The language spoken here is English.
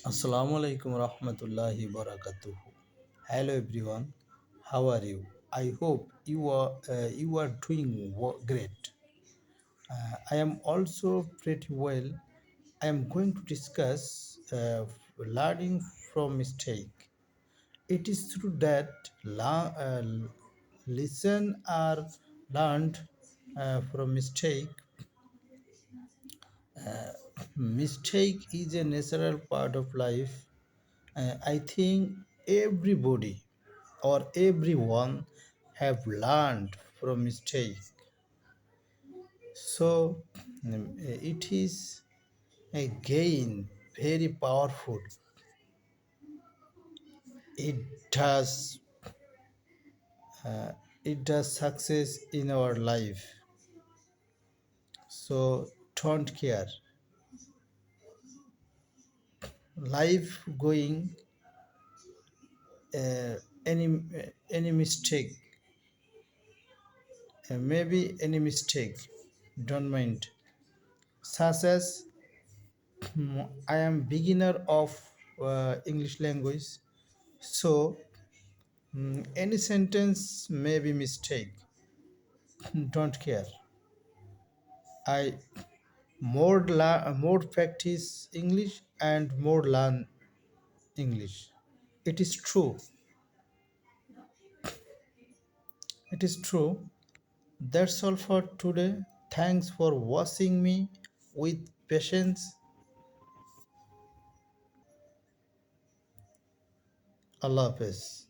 Assalamu alaikum rahmatullahi barakatuh. Hello everyone, how are you? I hope you are doing great. I am also pretty well. I am going to discuss learning from mistake. It is true that lesson are learned from mistake. Mistake is a natural part of life. I think everybody or everyone have learned from mistake. So it is again very powerful. It does it does success in our life. So don't care. Life going uh, any any mistake, maybe any mistake. Don't mind. Such as I am beginner of English language, so any sentence may be mistake. Don't care. I more practice English and more learn English. It is true. It is true. That's all for today. Thanks for watching me with patience. Allah Hafiz.